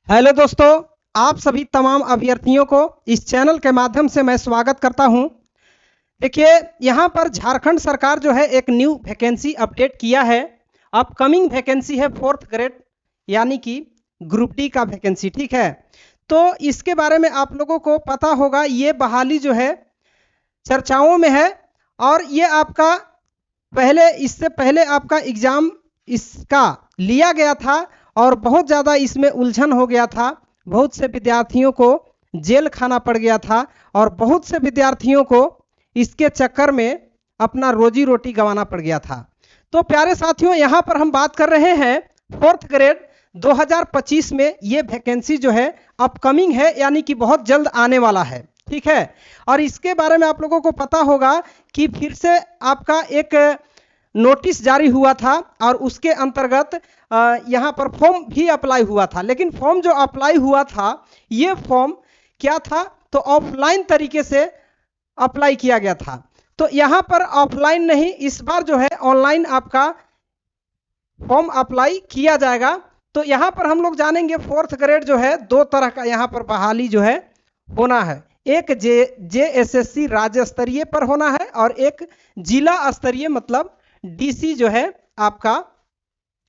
Hello दोस्तों, आप सभी तमाम अभ्यर्थियों को इस चैनल के माध्यम से मैं स्वागत करता हूं। देखिए, यहाँ पर झारखंड सरकार जो है एक न्यू वैकेंसी अपडेट किया है। अपकमिंग वैकेंसी है 4th ग्रेड यानी कि ग्रुप डी का वैकेंसी। ठीक है, तो इसके बारे में आप लोगों को पता होगा। ये बहाली जो है चर्चाओं में है और ये आपका इससे पहले आपका एग्जाम इसका लिया गया था और बहुत ज़्यादा इसमें उलझन हो गया था। बहुत से विद्यार्थियों को जेल खाना पड़ गया था और बहुत से विद्यार्थियों को इसके चक्कर में अपना रोजी रोटी गंवाना पड़ गया था। तो प्यारे साथियों, यहाँ पर हम बात कर रहे हैं 4th ग्रेड 2025 में। ये वैकेंसी जो है अपकमिंग है, यानी कि बहुत जल्द आने वाला है। ठीक है, और इसके बारे में आप लोगों को पता होगा कि फिर से आपका एक नोटिस जारी हुआ था और उसके अंतर्गत यहाँ पर फॉर्म भी अप्लाई हुआ था। लेकिन फॉर्म जो अप्लाई हुआ था, ये फॉर्म क्या था, तो ऑफलाइन तरीके से अप्लाई किया गया था। तो यहाँ पर ऑफलाइन नहीं, इस बार जो है ऑनलाइन आपका फॉर्म अप्लाई किया जाएगा। तो यहाँ पर हम लोग जानेंगे 4th ग्रेड जो है दो तरह का यहाँ पर बहाली जो है होना है। एक JSSC राज्य स्तरीय पर होना है और एक जिला स्तरीय मतलब डीसी जो है आपका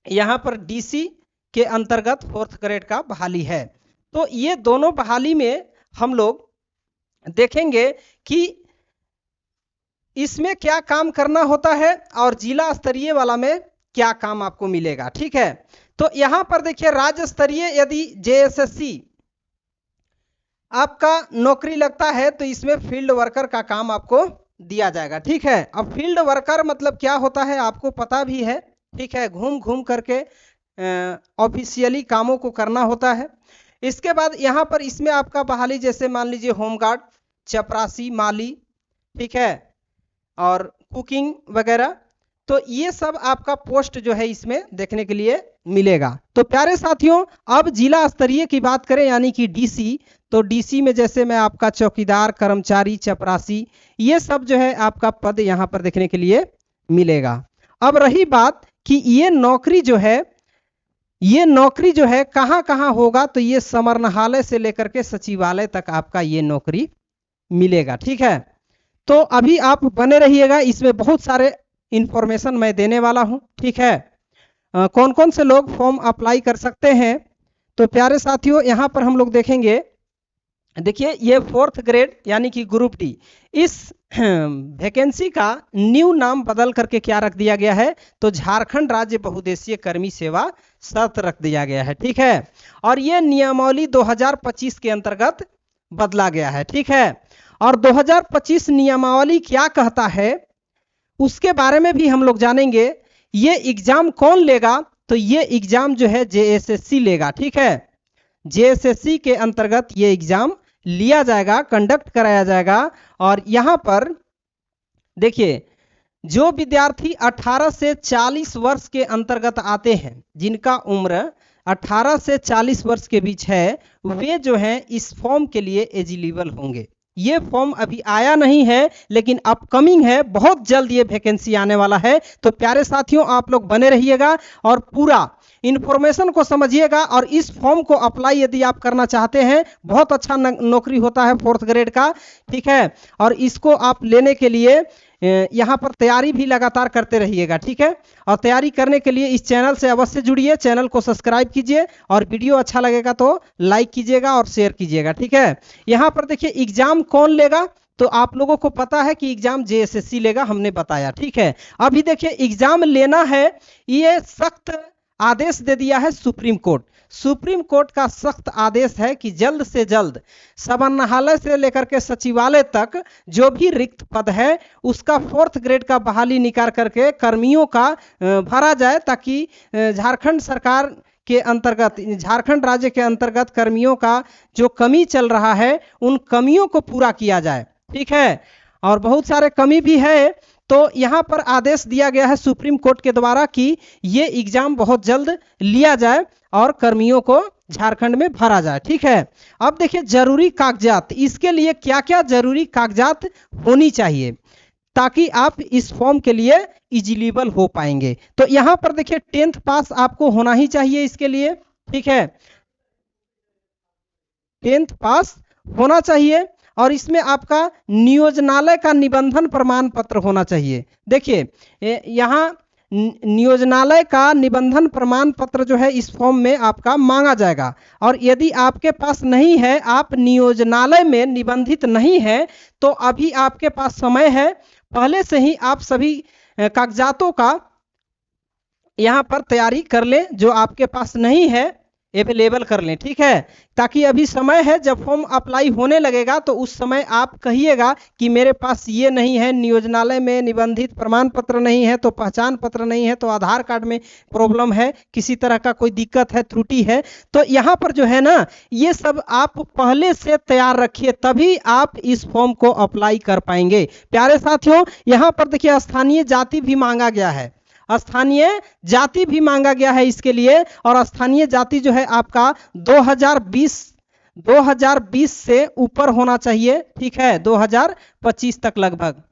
यहाँ पर डीसी के अंतर्गत 4th ग्रेड का बहाली है। तो ये दोनों बहाली में हम लोग देखेंगे कि इसमें क्या काम करना होता है और जिला स्तरीय वाला में क्या काम आपको मिलेगा। ठीक है, तो यहाँ पर देखिए राज्य स्तरीय यदि JSSC आपका नौकरी लगता है तो इसमें फील्ड वर्कर का काम आपको दिया जाएगा। ठीक है, अब फील्ड वर्कर मतलब क्या होता है आपको पता भी है। ठीक है, घूम घूम करके ऑफिशियली कामों को करना होता है। इसके बाद यहाँ पर इसमें आपका बहाली जैसे मान लीजिए होमगार्ड, चपरासी, माली, ठीक है, और कुकिंग वगैरह। तो ये सब आपका पोस्ट जो है इसमें देखने के लिए मिलेगा। तो प्यारे साथियों, अब जिला स्तरीय की बात करें यानी कि डीसी, तो डीसी में जैसे मैं आपका चौकीदार, कर्मचारी, चपरासी, ये सब जो है आपका पद यहाँ पर देखने के लिए मिलेगा। अब रही बात कि ये नौकरी जो है कहाँ कहाँ होगा, तो ये समरनाहालय से लेकर के सचिवालय तक आपका ये नौकरी मिलेगा। ठीक है, तो अभी आप बने रहिएगा, इसमें बहुत सारे इंफॉर्मेशन मैं देने वाला हूं। ठीक है, कौन कौन से लोग फॉर्म अप्लाई कर सकते हैं, तो प्यारे साथियों यहाँ पर हम लोग देखेंगे। देखिए, ये 4th ग्रेड यानी कि ग्रुप डी, इस वैकेंसी का न्यू नाम बदल करके क्या रख दिया गया है, तो झारखंड राज्य बहुउद्देशीय कर्मी सेवा शर्त रख दिया गया है। ठीक है, और ये नियमावली 2025 के अंतर्गत बदला गया है। ठीक है, और 2025 नियमावली क्या कहता है उसके बारे में भी हम लोग जानेंगे। ये एग्जाम कौन लेगा, तो ये एग्जाम जो है JSSC लेगा। ठीक है, JSSC के अंतर्गत ये एग्जाम लिया जाएगा, कंडक्ट कराया जाएगा। और यहाँ पर देखिए, जो विद्यार्थी 18 से 40 वर्ष के अंतर्गत आते हैं, जिनका उम्र 18 से 40 वर्ष के बीच है, वे जो हैं इस फॉर्म के लिए एलिजिबल होंगे। ये फॉर्म अभी आया नहीं है लेकिन अपकमिंग है, बहुत जल्द ये वैकेंसी आने वाला है। तो प्यारे साथियों, आप लोग बने रहिएगा और पूरा इंफॉर्मेशन को समझिएगा। और इस फॉर्म को अप्लाई यदि आप करना चाहते हैं, बहुत अच्छा नौकरी होता है 4th ग्रेड का। ठीक है, और इसको आप लेने के लिए यहाँ पर तैयारी भी लगातार करते रहिएगा। ठीक है, और तैयारी करने के लिए इस चैनल से अवश्य जुड़िए, चैनल को सब्सक्राइब कीजिए और वीडियो अच्छा लगेगा तो लाइक कीजिएगा और शेयर कीजिएगा। ठीक है, यहाँ पर देखिए एग्जाम कौन लेगा, तो आप लोगों को पता है कि एग्जाम JSSC लेगा, हमने बताया। ठीक है, अभी देखिए एग्जाम लेना है, ये सख्त आदेश दे दिया है सुप्रीम कोर्ट। सुप्रीम कोर्ट का सख्त आदेश है कि जल्द से जल्द समरनाहालय से लेकर के सचिवालय तक जो भी रिक्त पद है उसका 4th ग्रेड का बहाली निकाल करके कर्मियों का भरा जाए, ताकि झारखंड सरकार के अंतर्गत, झारखंड राज्य के अंतर्गत कर्मियों का जो कमी चल रहा है उन कमियों को पूरा किया जाए। ठीक है, और बहुत सारे कमी भी है। तो यहाँ पर आदेश दिया गया है सुप्रीम कोर्ट के द्वारा कि ये एग्जाम बहुत जल्द लिया जाए और कर्मियों को झारखंड में भरा जाए। ठीक है, अब देखिए जरूरी कागजात, इसके लिए क्या क्या जरूरी कागजात होनी चाहिए ताकि आप इस फॉर्म के लिए एलिजिबल हो पाएंगे। तो यहाँ पर देखिए 10th पास आपको होना ही चाहिए इसके लिए। ठीक है, 10th पास होना चाहिए और इसमें आपका नियोजनालय का निबंधन प्रमाण पत्र होना चाहिए। देखिए यहाँ नियोजनालय का निबंधन प्रमाण पत्र जो है इस फॉर्म में आपका मांगा जाएगा, और यदि आपके पास नहीं है, आप नियोजनालय में निबंधित नहीं है, तो अभी आपके पास समय है, पहले से ही आप सभी कागजातों का यहाँ पर तैयारी कर लें, जो आपके पास नहीं है अवेलेबल कर लें, ठीक है, ताकि अभी समय है, जब फॉर्म अप्लाई होने लगेगा तो उस समय आप कहिएगा कि मेरे पास ये नहीं है, नियोजनालय में निबंधित प्रमाण पत्र नहीं है, तो पहचान पत्र नहीं है, तो आधार कार्ड में प्रॉब्लम है, किसी तरह का कोई दिक्कत है, त्रुटि है, तो यहाँ पर जो है ना ये सब आप पहले से तैयार रखिए, तभी आप इस फॉर्म को अप्लाई कर पाएंगे। प्यारे साथियों, यहाँ पर देखिए स्थानीय जाति भी मांगा गया है, स्थानीय जाति भी मांगा गया है इसके लिए, और स्थानीय जाति जो है आपका 2020 से ऊपर होना चाहिए, ठीक है, 2025 तक लगभग।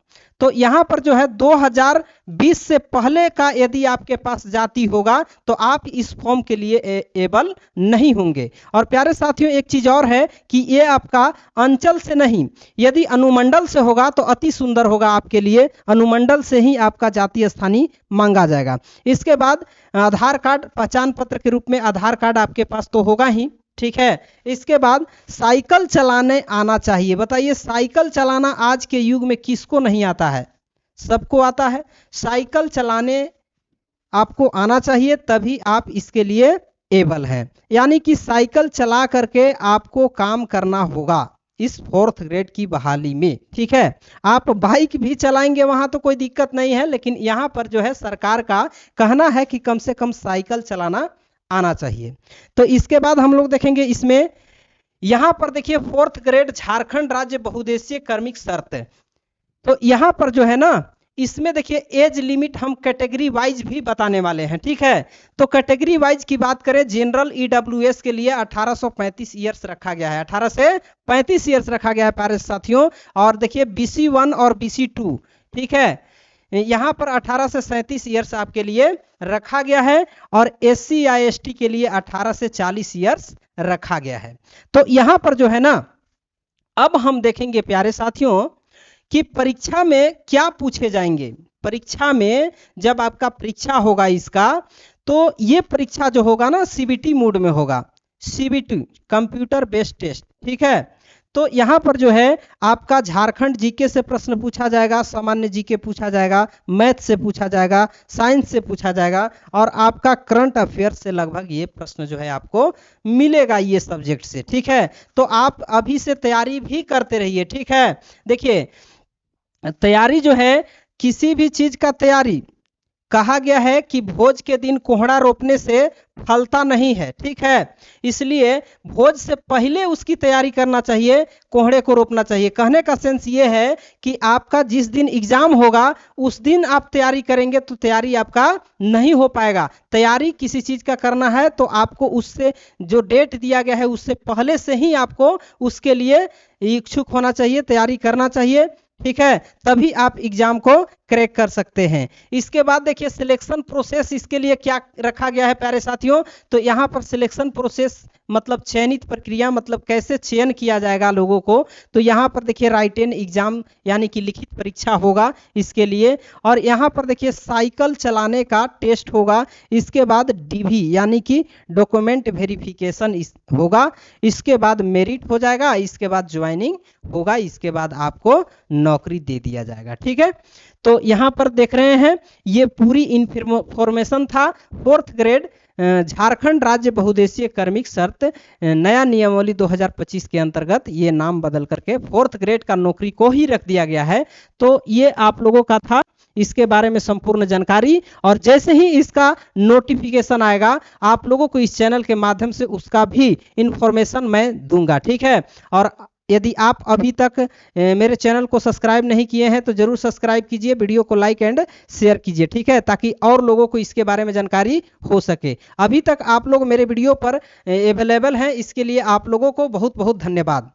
तो यहाँ पर जो है 2020 से पहले का यदि आपके पास जाति होगा तो आप इस फॉर्म के लिए एबल नहीं होंगे। और प्यारे साथियों एक चीज और है कि ये आपका अंचल से नहीं, यदि अनुमंडल से होगा तो अति सुंदर होगा आपके लिए, अनुमंडल से ही आपका जाति स्थानीय मांगा जाएगा। इसके बाद आधार कार्ड, पहचान पत्र के रूप में आधार कार्ड आपके पास तो होगा ही, ठीक है। इसके बाद साइकिल चलाने आना चाहिए। बताइए साइकिल चलाना आज के युग में किसको नहीं आता है? सबको आता है। साइकिल चलाने आपको आना चाहिए, तभी आप इसके लिए एबल हैं, यानी कि साइकिल चला करके आपको काम करना होगा इस 4th ग्रेड की बहाली में, ठीक है। आप बाइक भी चलाएंगे वहां तो कोई दिक्कत नहीं है, लेकिन यहाँ पर जो है सरकार का कहना है कि कम से कम साइकिल चलाना आना चाहिए। तो इसके बाद हम लोग देखेंगे इसमें, यहां पर देखिए 4th ग्रेड झारखंड राज्य बहुउद्देशीय कार्मिक शर्त है। तो यहां पर जो है ना इसमें देखिए एज लिमिट हम कैटेगरी वाइज भी बताने वाले हैं, ठीक है। तो कैटेगरी वाइज की बात करें, जनरल ईडब्ल्यूएस के लिए 1835 ईयर्स रखा गया है, 18 से 35 ईयर्स रखा गया है प्यारे साथियों। और देखिए BC1 और BC2, ठीक है, यहाँ पर 18 से 37 ईयर्स आपके लिए रखा गया है, और SC या ST के लिए 18 से 40 ईयर्स रखा गया है। तो यहाँ पर जो है ना अब हम देखेंगे प्यारे साथियों कि परीक्षा में क्या पूछे जाएंगे। परीक्षा में जब आपका परीक्षा होगा इसका, तो ये परीक्षा जो होगा ना CBT मोड में होगा, CBT कंप्यूटर बेस्ड टेस्ट, ठीक है। तो यहाँ पर जो है आपका झारखंड जीके से प्रश्न पूछा जाएगा, सामान्य जीके पूछा जाएगा, मैथ से पूछा जाएगा, साइंस से पूछा जाएगा, और आपका करंट अफेयर से लगभग ये प्रश्न जो है आपको मिलेगा ये सब्जेक्ट से, ठीक है। तो आप अभी से तैयारी भी करते रहिए, ठीक है। देखिए तैयारी जो है, किसी भी चीज का तैयारी, कहा गया है कि भोज के दिन कोहड़ा रोपने से फलता नहीं है, ठीक है। इसलिए भोज से पहले उसकी तैयारी करना चाहिए, कोहड़े को रोपना चाहिए। कहने का सेंस ये है कि आपका जिस दिन एग्जाम होगा उस दिन आप तैयारी करेंगे तो तैयारी आपका नहीं हो पाएगा। तैयारी किसी चीज का करना है तो आपको उससे जो डेट दिया गया है उससे पहले से ही आपको उसके लिए इच्छुक होना चाहिए, तैयारी करना चाहिए, ठीक है, तभी आप एग्जाम को क्रैक कर सकते हैं। इसके बाद देखिए सिलेक्शन प्रोसेस इसके लिए क्या रखा गया है प्यारे साथियों। तो यहाँ पर सिलेक्शन प्रोसेस मतलब चयनित प्रक्रिया, मतलब कैसे चयन किया जाएगा लोगों को। तो यहाँ पर देखिए राइटेन एग्जाम यानी कि लिखित परीक्षा होगा इसके लिए, और यहाँ पर देखिए साइकिल चलाने का टेस्ट होगा। इसके बाद DV यानी कि डॉक्यूमेंट वेरिफिकेशन होगा। इसके बाद मेरिट हो जाएगा, इसके बाद ज्वाइनिंग होगा, इसके बाद आपको नौकरी दे दिया जाएगा, ठीक है। तो यहाँ पर देख रहे हैं ये पूरी इंफॉर्मेशन था 4th ग्रेड झारखंड राज्य बहुउद्देशीय कार्मिक शर्त नया नियमावली 2025 के अंतर्गत ये नाम बदल करके 4th ग्रेड का नौकरी को ही रख दिया गया है। तो ये आप लोगों का था इसके बारे में संपूर्ण जानकारी, और जैसे ही इसका नोटिफिकेशन आएगा आप लोगों को इस चैनल के माध्यम से उसका भी इंफॉर्मेशन मैं दूंगा, ठीक है। और यदि आप अभी तक मेरे चैनल को सब्सक्राइब नहीं किए हैं तो जरूर सब्सक्राइब कीजिए, वीडियो को लाइक एंड शेयर कीजिए, ठीक है, ताकि और लोगों को इसके बारे में जानकारी हो सके। अभी तक आप लोग मेरे वीडियो पर अवेलेबल हैं, इसके लिए आप लोगों को बहुत बहुत धन्यवाद।